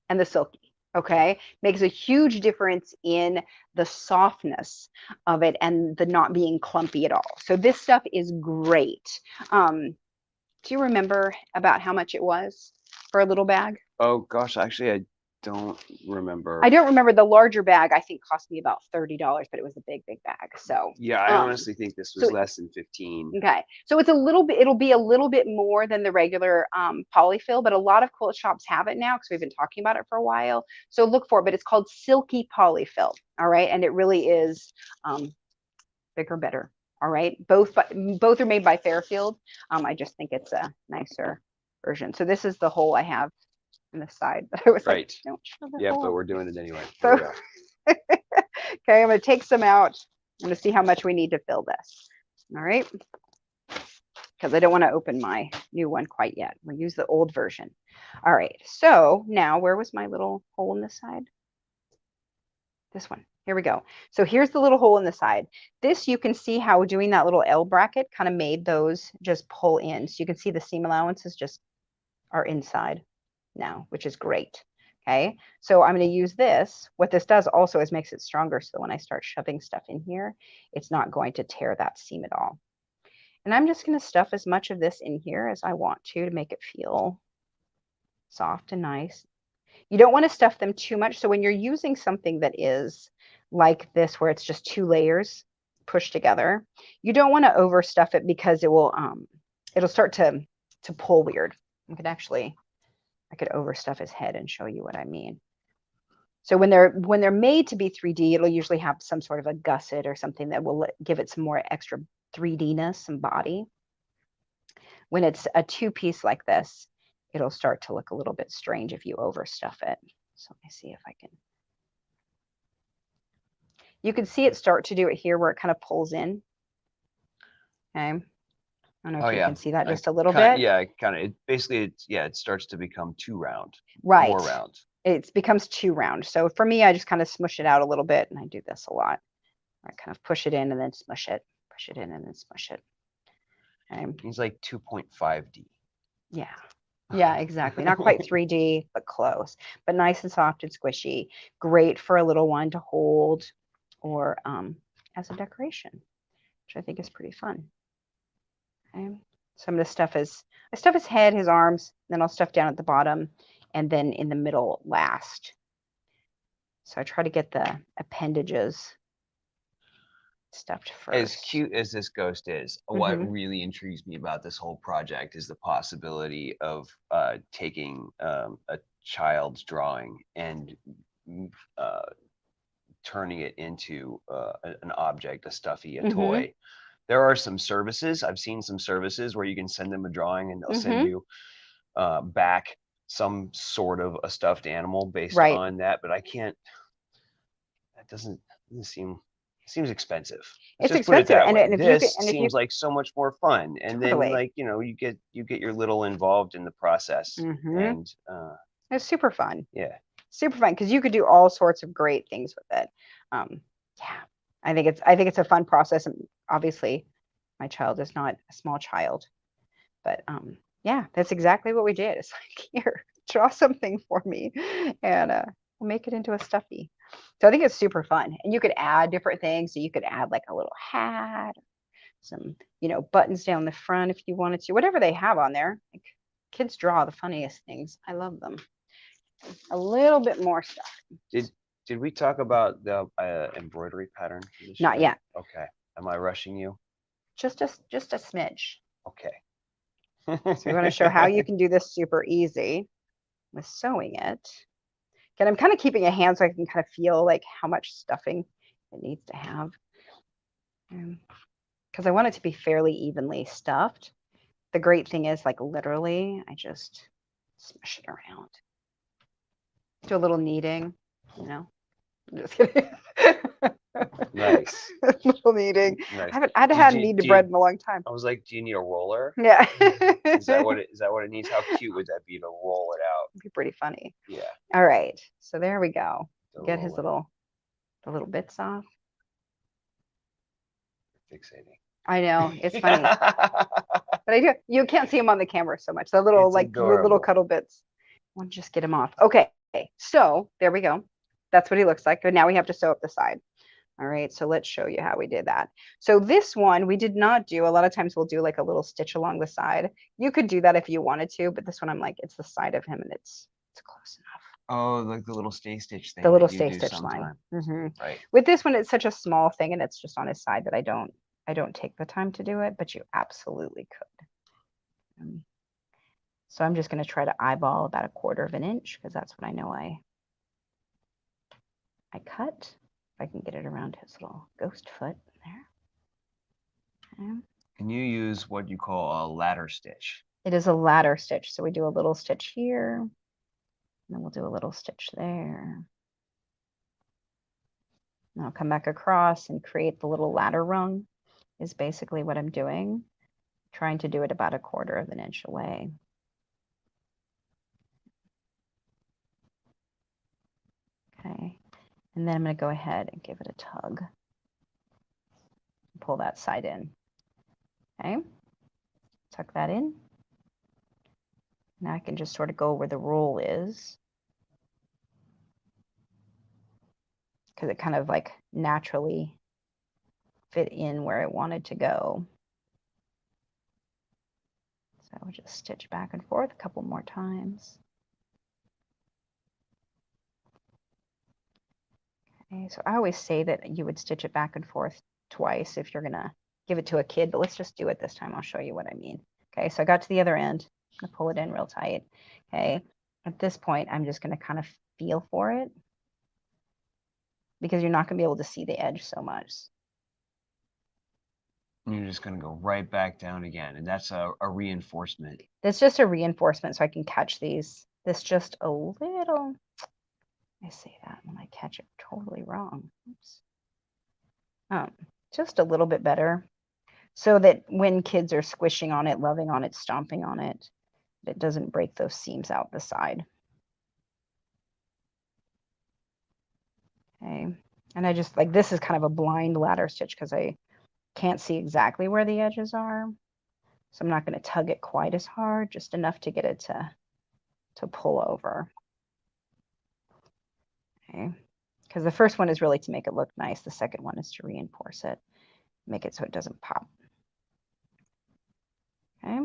and the silky. Okay, makes a huge difference in the softness of it and the not being clumpy at all. So this stuff is great. Do you remember about how much it was for a little bag? Oh gosh, actually I don't I remember. don't remember. The larger bag I think cost me about $30, but it was a big bag. Yeah, I honestly think this was So less than 15. okay, so it's a little bit. It'll be a little bit more than the regular polyfill, but a lot of quilt shops have it now because we've been talking about it for a while. So look for it. But it's called silky polyfill. All right, and it really is bigger, better. All right, both are made by Fairfield. I just think it's a nicer version. So this is the hole I have in the side, but I was like, Right. don't show the Yeah, but hole. we're doing it anyway. So Here we go. okay, I'm gonna take some out. I'm gonna see how much we need to fill this. All right, because I don't want to open my new one quite yet. We'll use the old version. All right, so now where was my little hole in the side? This one. Here we go. So here's the little hole in the side. This, you can see how doing that little L bracket kind of made those just pull in. So you can see the seam allowances just are inside now, which is great. Okay, so I'm going to use this. What this does also is makes it stronger, so when I start shoving stuff in here, it's not going to tear that seam at all. And I'm just going to stuff as much of this in here as I want to make it feel soft and nice. You don't want to stuff them too much. So when you're using something that is like this, where it's just two layers pushed together, you don't want to overstuff it because it'll start to pull weird. I could overstuff his head and show you what I mean. So when they're made to be 3D, it'll usually have some sort of a gusset or something that will give it some more extra 3D-ness and body. When it's a two-piece like this, it'll start to look a little bit strange if you overstuff it. So let me see if I can. You can see it start to do it here where it kind of pulls in. Okay. I don't know if you can see that just a little bit. Yeah, kind of. It basically, it starts to become too round. Right. More round. It becomes too round. So for me, I just kind of smush it out a little bit, and I do this a lot. I kind of push it in and then smush it, push it in and then smush it. Okay. He's like 2.5D. Yeah. Yeah, exactly. Not quite 3D, but close. But nice and soft and squishy. Great for a little one to hold or as a decoration, which I think is pretty fun. Okay. So I'm going to stuff his head, his arms, then I'll stuff down at the bottom and then in the middle last. So I try to get the appendages stuffed first. As cute as this ghost is, what really intrigues me about this whole project is the possibility of taking a child's drawing and turning it into an object, a stuffy, a toy. There are some services. I've seen some services where you can send them a drawing and they'll send you back some sort of a stuffed animal based on that. But I can't. That doesn't seem. Seems expensive. It's expensive, and this seems like so much more fun. And totally. then, like, you get your little involved in the process, and it's super fun. Yeah. super fun because you could do all sorts of great things with it. Yeah, I think it's a fun process. And obviously, my child is not a small child, but yeah, that's exactly what we did. It's like, here, draw something for me, and we'll make it into a stuffy. So I think it's super fun, and you could add different things. So you could add like a little hat, some, buttons down the front if you wanted to, whatever they have on there. Like, kids draw the funniest things. I love them. A little bit more stuff. Did we talk about the embroidery pattern for this Not yet? yet. Okay. Am I rushing you? Just a smidge. Okay. So we want to show how you can do this super easy with sewing it. Again, I'm kind of keeping a hand so I can kind of feel like how much stuffing it needs to have. Because I want it to be fairly evenly stuffed. The great thing is, like, literally, I just smush it around. Do a little kneading, Just kidding. Nice. Little kneading. Nice. I hadn't kneaded bread in a long time. I was like, do you need a roller? Yeah. Is that what it needs? How cute would that be to roll it out? It'd be pretty funny. Yeah. All right. So there we go. The Get his roller. the little bits off. Fixating. I know, it's funny. But I do. You can't see him on the camera so much. The little It's the little adorable. cuddle bits. I want to just get him off. Okay. So there we go. That's what he looks like. But now we have to sew up the side. All right, so let's show you how we did that. So this one we did not do. A lot of times we'll do like a little stitch along the side. You could do that if you wanted to, but this one I'm like, it's the side of him and it's close enough. Oh, like the little stay stitch thing. The little that you stay do stitch line. sometimes. Right. With this one, it's such a small thing and it's just on his side that I don't take the time to do it, but you absolutely could. So I'm just going to try to eyeball about 1/4 of an inch because that's what I know I cut. If I can get it around his little ghost foot there. Okay. Can you use what you call a ladder stitch? It is a ladder stitch. So we do a little stitch here, and then we'll do a little stitch there. And I'll come back across and create the little ladder rung is basically what I'm doing. Trying to do it about 1/4 of an inch away. Okay. And then I'm going to go ahead and give it a tug. Pull that side in. Okay. Tuck that in. Now I can just sort of go where the roll is. Because it kind of like naturally fit in where I wanted to go. So I would just stitch back and forth a couple more times. Okay, so I always say that you would stitch it back and forth twice if you're going to give it to a kid, but let's just do it this time. I'll show you what I mean. Okay, so I got to the other end. I'm going to pull it in real tight. Okay, at this point, I'm just going to kind of feel for it because you're not going to be able to see the edge so much. And you're just going to go right back down again. And that's a reinforcement. That's just a reinforcement so I can catch these. This just a little, I say that when I catch it totally wrong. Oops. Just a little bit better so that when kids are squishing on it, loving on it, stomping on it, it doesn't break those seams out the side. Okay. And I just like, this is kind of a blind ladder stitch because I can't see exactly where the edges are. So I'm not going to tug it quite as hard, just enough to get it to pull over. Okay. Because the first one is really to make it look nice. The second one is to reinforce it, make it so it doesn't pop. Okay.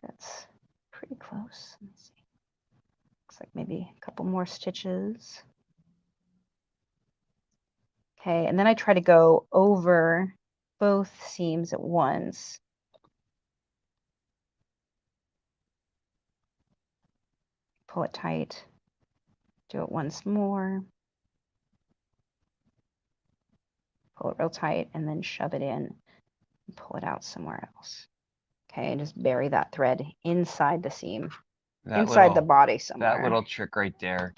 That's pretty close. Let's see. Looks like maybe a couple more stitches. Okay, and then I try to go over both seams at once. Pull it tight. Do it once more. Pull it real tight and then shove it in and pull it out somewhere else. Okay, and just bury that thread inside the seam, inside the body somewhere. That little trick right there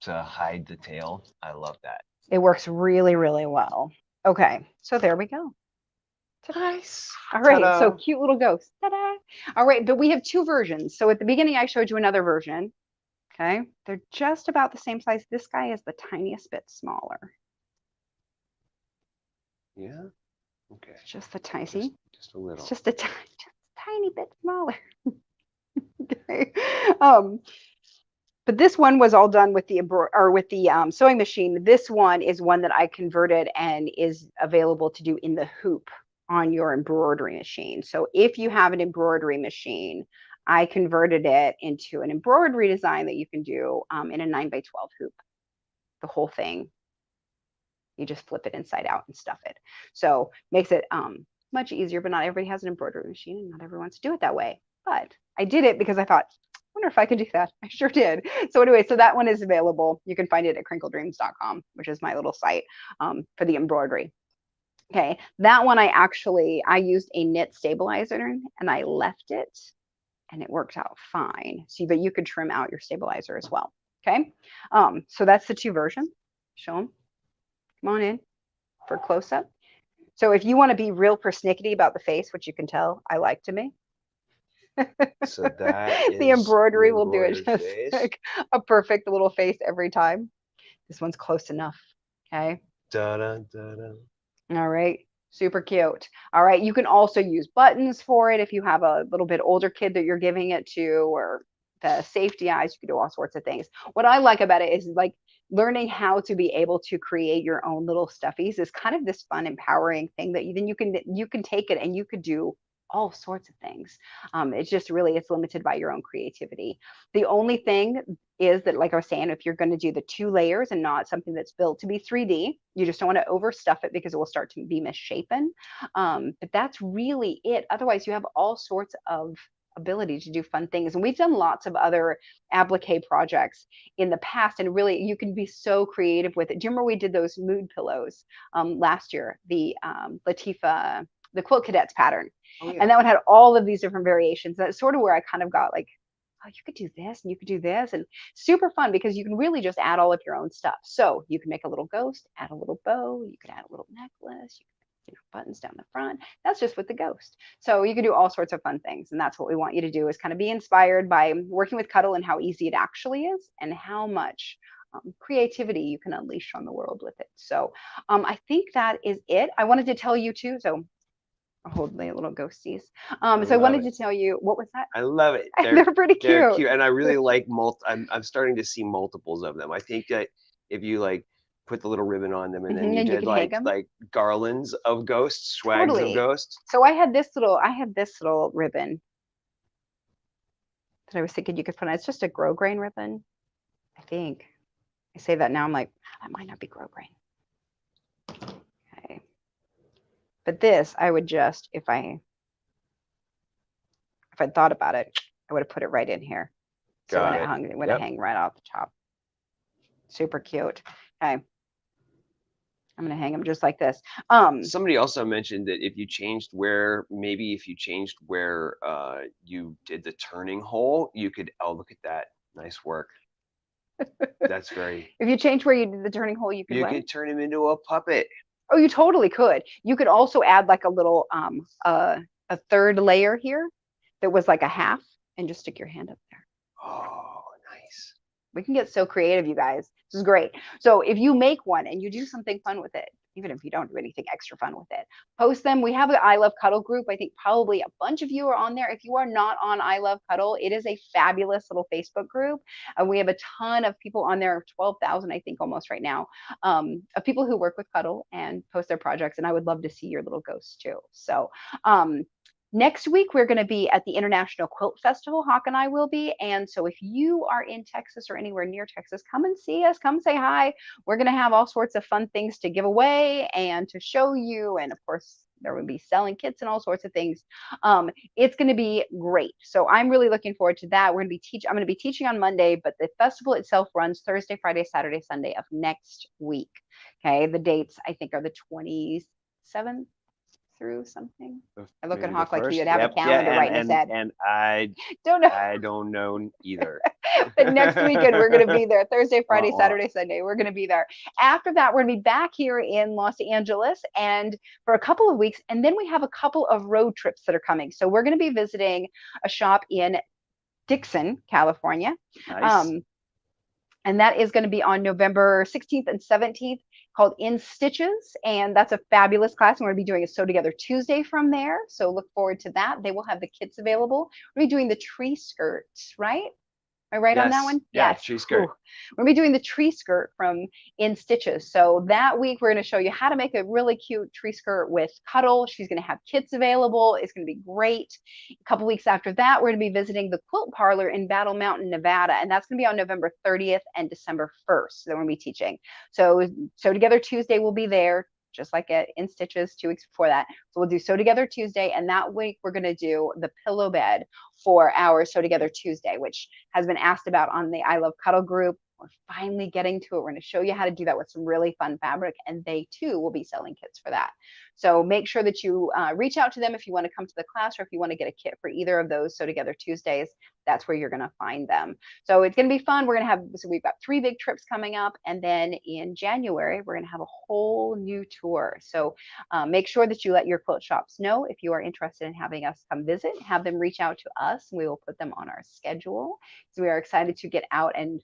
to hide the tail. I love that. It works really, really well. Okay, so there we go. Nice. All right, so cute little ghost. Ta-da! All right, but we have two versions. So at the beginning, I showed you another version. Okay, they're just about the same size. This guy is the tiniest bit smaller. Yeah. Okay. It's just the tiny. Just a little. It's just a tiny bit smaller. Okay. But this one was all done with the sewing machine. This one is one that I converted and is available to do in the hoop on your embroidery machine. So if you have an embroidery machine, I converted it into an embroidery design that you can do in a 9x12 hoop. The whole thing. You just flip it inside out and stuff it. So makes it much easier, but not everybody has an embroidery machine and not everyone wants to do it that way. But I did it because I thought, I wonder if I could do that. I sure did. So anyway, so that one is available. You can find it at crinkledreams.com, which is my little site for the embroidery. Okay, that one I used a knit stabilizer and I left it and it worked out fine. See, but you could trim out your stabilizer as well. Okay, so that's the two versions. Show them. Come on in for close up. So if you want to be real persnickety about the face, which you can tell I like to me, so that is the embroidery will do it just face. like a perfect little face every time. This one's close enough. Okay. Da, da, da, da. All right. Super cute. All right. You can also use buttons for it if you have a little bit older kid that you're giving it to, or the safety eyes. You can do all sorts of things. What I like about it is like learning how to be able to create your own little stuffies is kind of this fun, empowering thing that you can take it and you could do all sorts of things. It's just really it's limited by your own creativity. The only thing is that, like I was saying, if you're going to do the 2 layers and not something that's built to be 3D, you just don't want to overstuff it because it will start to be misshapen. But that's really it. Otherwise, you have all sorts of ability to do fun things. And we've done lots of other applique projects in the past, and really you can be so creative with it. Do you remember we did those mood pillows last year, the Latifa, the Quilt Cadets pattern? Oh, yeah. And that one had all of these different variations. That's sort of where I kind of got like, oh, you could do this and you could do this, and super fun because you can really just add all of your own stuff. So you can make a little ghost, add a little bow, you could add a little necklace, you can buttons down the front. That's just with the ghost. So you can do all sorts of fun things, and that's what we want you to do is kind of be inspired by working with Cuddle and how easy it actually is and how much creativity you can unleash on the world with it. So I think that is it. I wanted to tell you too. So hold the little ghosties. So I wanted to tell you, what was that? I love it. They're pretty cute. They're cute, and I really like I'm starting to see multiples of them. I think that if you like put the little ribbon on them and then you did like garlands of ghosts, swags of ghosts. So I had this little ribbon that I was thinking you could put on. It's just a grosgrain ribbon, I think. I say that now, I'm like, that might not be grosgrain. Okay. But this, I would just, if I thought about it, I would have put it right in here. So when it hung, it would have hang right off the top. Super cute. Okay. I'm going to hang them just like this. Somebody also mentioned that if you changed where you did the turning hole, you could, oh, look at that. Nice work. That's very. If you change where you did the turning hole, you could turn him into a puppet. Oh, you totally could. You could also add like a little, a third layer here that was like a half, and just stick your hand up there. Oh, nice. We can get so creative, you guys. This is great. So if you make one and you do something fun with it, even if you don't do anything extra fun with it, post them. We have the I Love Cuddle group. I think probably a bunch of you are on there. If you are not on I Love Cuddle, it is a fabulous little Facebook group. We have a ton of people on there, 12,000, I think almost right now, of people who work with Cuddle and post their projects. And I would love to see your little ghosts too. So next week, we're going to be at the International Quilt Festival. Hawk and I will be. And so if you are in Texas or anywhere near Texas, come and see us. Come say hi. We're going to have all sorts of fun things to give away and to show you. And of course, there will be selling kits and all sorts of things. It's going to be great. So I'm really looking forward to that. I'm going to be teaching on Monday, but the festival itself runs Thursday, Friday, Saturday, Sunday of next week. Okay. The dates, I think, are the 27th through something. I look at Hawk like he would have a calendar right in his head. And I don't know. I don't know either. But next weekend we're going to be there. Thursday, Friday, Saturday, Sunday. We're going to be there. After that, we're going to be back here in Los Angeles and for a couple of weeks. And then we have a couple of road trips that are coming. So we're going to be visiting a shop in Dixon, California. Nice. And that is going to be on November 16th and 17th, called In Stitches. And that's a fabulous class. We're going to be doing a Sew Together Tuesday from there. So look forward to that. They will have the kits available. We're going to be doing the tree skirts, right? Am I right on that Yes. one? Yeah. Yes. Tree Whew. skirt. We're going to be doing the tree skirt from In Stitches. So that week, we're going to show you how to make a really cute tree skirt with Cuddle. She's going to have kits available. It's going to be great. A couple weeks after that, we're going to be visiting the Quilt Parlor in Battle Mountain, Nevada. And that's going to be on November 30th and December 1st. That we're going to be teaching. So Sew Together Tuesday will be there, just like at In Stitches 2 weeks before that. So we'll do Sew Together Tuesday. And that week, we're going to do the pillow bed for our Sew Together Tuesday, which has been asked about on the I Love Cuddle group. We're finally getting to it. We're going to show you how to do that with some really fun fabric, and they too will be selling kits for that. So make sure that you reach out to them if you want to come to the class, or if you want to get a kit for either of those Sew Together Tuesdays. That's where you're going to find them. So it's going to be fun. We're going to have, so we've got 3 big trips coming up, and then in January we're going to have a whole new tour. So make sure that you let your quilt shops know if you are interested in having us come visit. Have them reach out to us, and we will put them on our schedule. So we are excited to get out and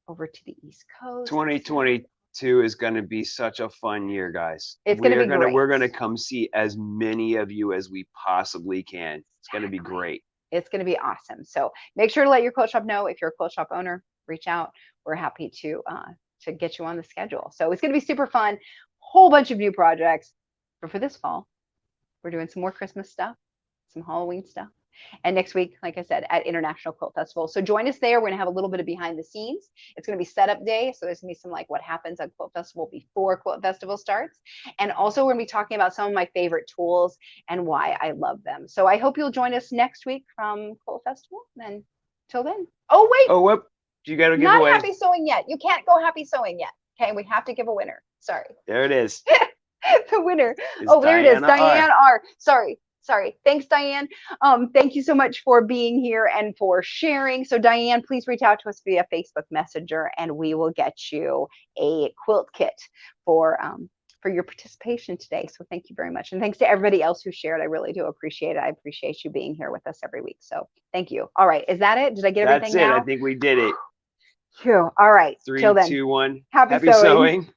over to the East Coast. 2022 is going to be such a fun year, guys. It's going to be great. We're going to come see as many of you as we possibly can. It's going to be great. It's going to be awesome. So make sure to let your quilt shop know. If you're a quilt shop owner, reach out. We're happy to get you on the schedule. So it's going to be super fun. Whole bunch of new projects. But for this fall, we're doing some more Christmas stuff, some Halloween stuff. And next week, like I said, at International Quilt Festival. So join us there. We're going to have a little bit of behind the scenes. It's going to be setup day. So there's going to be some like what happens at Quilt Festival before Quilt Festival starts. And also we're going to be talking about some of my favorite tools and why I love them. So I hope you'll join us next week from Quilt Festival. And till then. Oh, wait. Oh, whoop. You got to give Not away. happy sewing yet. You can't go happy sewing yet. Okay. We have to give a winner. Sorry. There it is. The winner. Oh, there it is. Diane R. Sorry. Thanks, Diane. Thank you so much for being here and for sharing. So Diane, please reach out to us via Facebook Messenger, and we will get you a quilt kit for your participation today. So thank you very much. And thanks to everybody else who shared. I really do appreciate it. I appreciate you being here with us every week. So thank you. All right. Is that it? Did I get everything now? That's it. I think we did it. Phew. All right. 3, Till then. 2, 1. Happy Happy sewing.